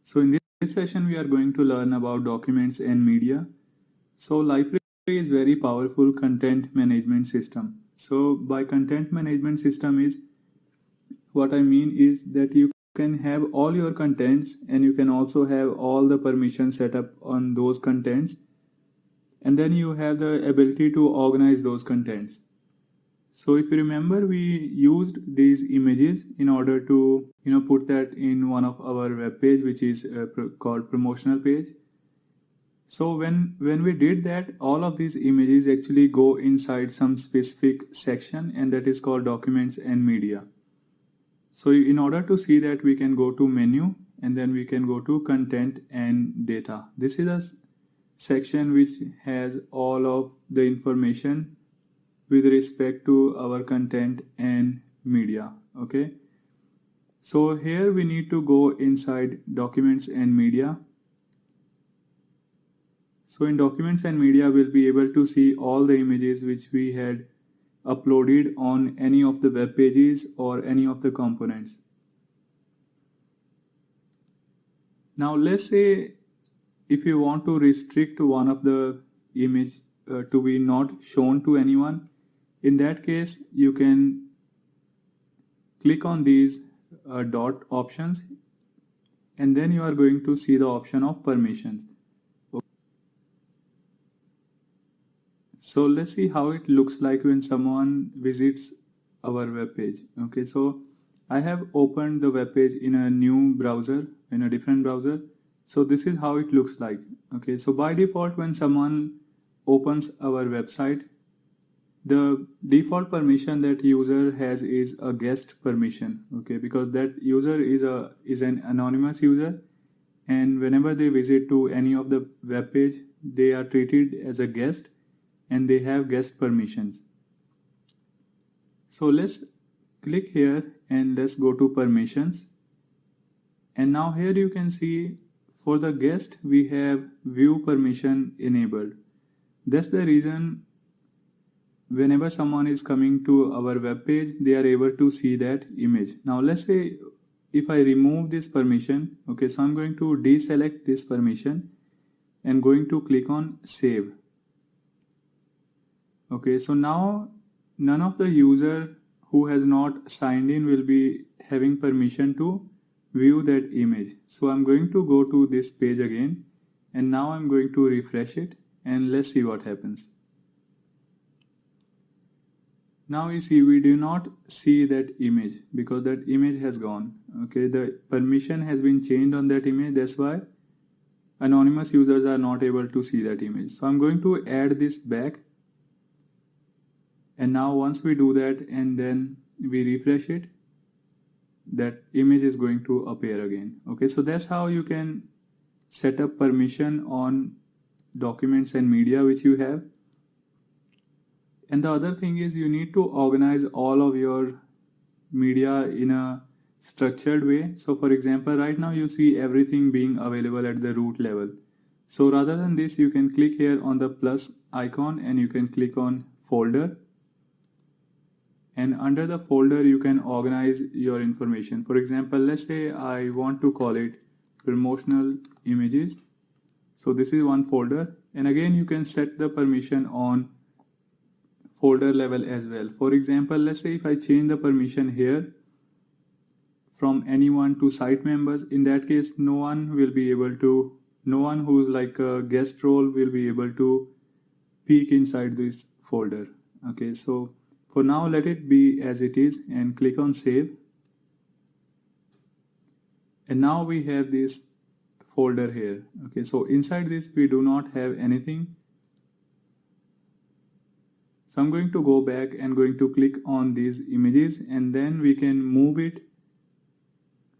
So in this session, we are going to learn about documents and media. So Liferay is very powerful content management system. So by content management system is what I mean is that you can have all your contents and you can also have all the permissions set up on those contents, and then you have the ability to organize those contents. So if you remember, we used these images in order to put that in one of our web page, which is called promotional page. So when we did that, all of these images actually go inside some specific section, and that is called documents and media. So in order to see that, we can go to menu and then we can go to content and data. This is a section which has all of the information with respect to our content and media. Okay, so here we need to go inside documents and media. So in documents and media, we'll be able to see all the images which we had uploaded on any of the web pages or any of the components. Now let's say if you want to restrict one of the image to be not shown to anyone, in that case you can click on these dot options, and then you are going to see the option of permissions. So let's see how it looks like when someone visits our web page. Okay, so I have opened the web page in a new browser, in a different browser. So this is how it looks like. Okay, so by default, when someone opens our website, the default permission that user has is a guest permission. Okay, because that user is an anonymous user, and whenever they visit to any of the web page, they are treated as a guest and they have guest permissions. So let's click here and let's go to permissions. And now here you can see for the guest we have view permission enabled. That's the reason whenever someone is coming to our web page, they are able to see that image. Now let's say if I remove this permission, okay, so I'm going to deselect this permission and going to click on save. Okay, so now none of the user who has not signed in will be having permission to view that image. So I'm going to go to this page again, and now I'm going to refresh it and let's see what happens. Now you see we do not see that image because that image has gone. Okay, the permission has been changed on that image. That's why anonymous users are not able to see that image. So I'm going to add this back. And now once we do that and then we refresh it, that image is going to appear again. Okay, so that's how you can set up permission on documents and media which you have. And the other thing is you need to organize all of your media in a structured way. So for example, right now you see everything being available at the root level. So rather than this, you can click here on the plus icon and you can click on folder. And under the folder, you can organize your information. For example, let's say I want to call it promotional images. So this is one folder. And again, you can set the permission on folder level as well. For example, let's say if I change the permission here from anyone to site members, in that case, no one who's like a guest role will be able to peek inside this folder. Okay, so for now, let it be as it is and click on save. And now we have this folder here. Okay, so inside this, we do not have anything. So I'm going to go back and going to click on these images, and then we can move it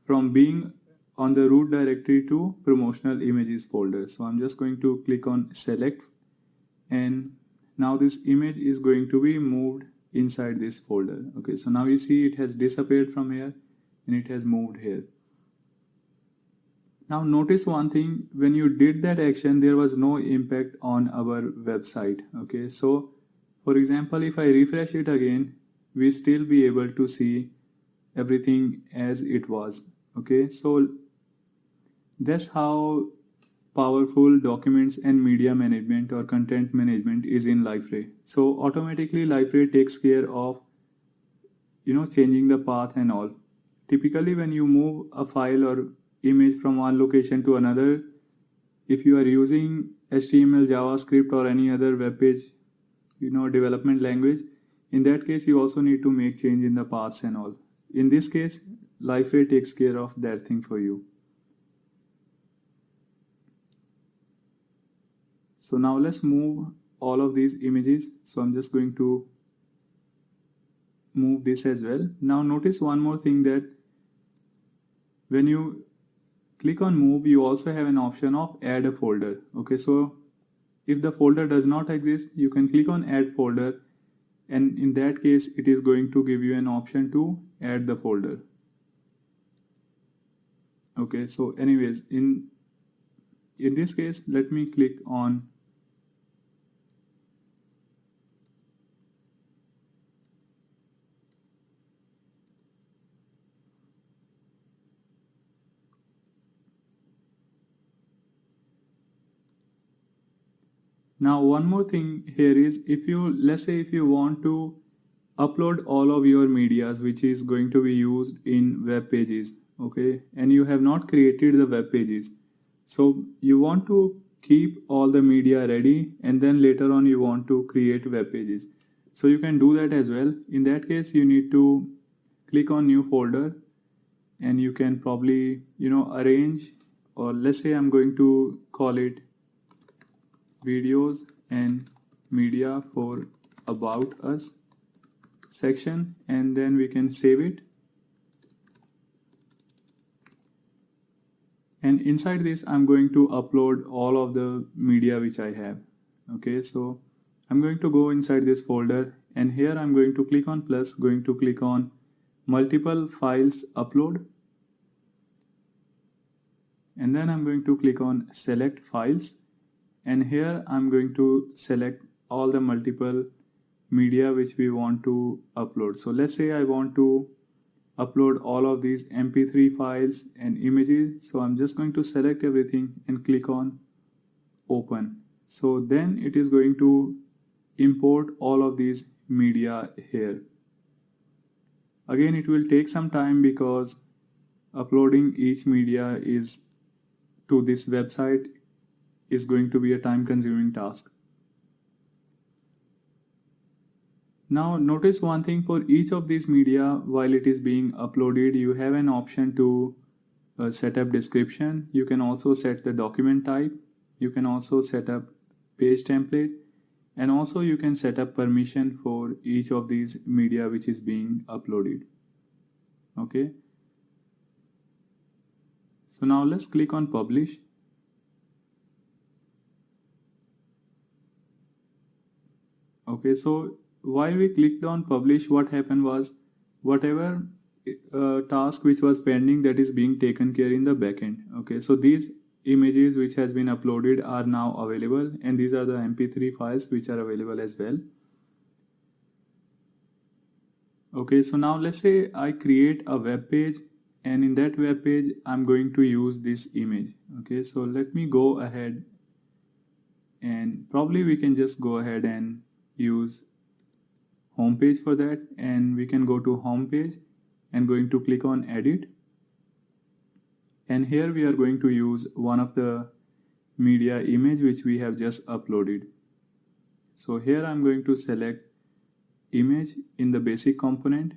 from being on the root directory to promotional images folder. So I'm just going to click on select, and now this image is going to be moved inside this folder. Okay, so now you see it has disappeared from here and it has moved here. Now notice one thing, when you did that action, there was no impact on our website. Okay, so for example, if I refresh it again, we still be able to see everything as it was. Okay, so That's how powerful documents and media management or content management is in Liferay. So automatically Liferay takes care of changing the path and all. Typically when you move a file or image from one location to another, if you are using HTML, JavaScript or any other web page development language, in that case you also need to make change in the paths and all. In this case, Liferay takes care of that thing for you. So now let's move all of these images. So I'm just going to move this as well. Now notice one more thing, that when you click on move, you also have an option of add a folder. Okay, so if the folder does not exist, you can click on add folder, and in that case it is going to give you an option to add the folder. Okay, so anyways, in this case, let me click on now. One more thing here is, let's say if you want to upload all of your medias which is going to be used in web pages, okay, and you have not created the web pages, so you want to keep all the media ready and then later on you want to create web pages. So you can do that as well. In that case, you need to click on new folder, and you can probably arrange, or let's say I'm going to call it videos and media for about us section, and then we can save it. And inside this I'm going to upload all of the media which I have. Okay, so I'm going to go inside this folder, and here I'm going to click on plus, going to click on multiple files upload, and then I'm going to click on select files, and here I'm going to select all the multiple media which we want to upload. So let's say I want to upload all of these MP3 files and images, so I'm just going to select everything and click on open. So then it is going to import all of these media here. Again, it will take some time because uploading each media is to this website is going to be a time-consuming task. Now notice one thing, for each of these media, while it is being uploaded, you have an option to set up description. You can also set the document type. You can also set up page template, and also you can set up permission for each of these media which is being uploaded. Okay. So now let's click on publish. Okay, so while we clicked on publish, what happened was whatever task which was pending, that is being taken care in the backend. Okay, so these images which has been uploaded are now available, and these are the MP3 files which are available as well. Okay, so now let's say I create a web page, and in that web page I'm going to use this image. Okay, so let me go ahead, and probably we can just go ahead and use home page for that, and we can go to home page and going to click on edit, and here we are going to use one of the media image which we have just uploaded. So here I'm going to select image in the basic component,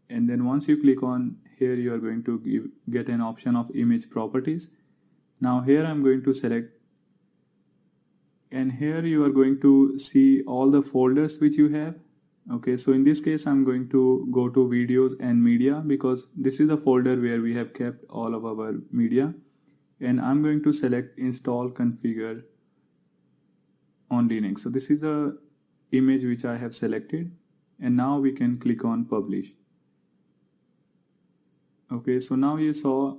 and then once you click on here, you are going to get an option of image properties. Now here I'm going to select, and here you are going to see all the folders which you have. Okay, so in this case I'm going to go to videos and media, because this is the folder where we have kept all of our media, and I'm going to select install configure on Linux. So this is the image which I have selected, and now we can click on publish. Okay, so now you saw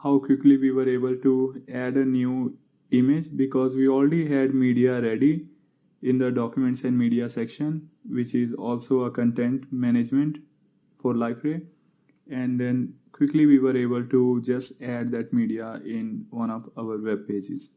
how quickly we were able to add a new image, because we already had media ready in the documents and media section, which is also a content management for Liferay, and then quickly we were able to just add that media in one of our web pages.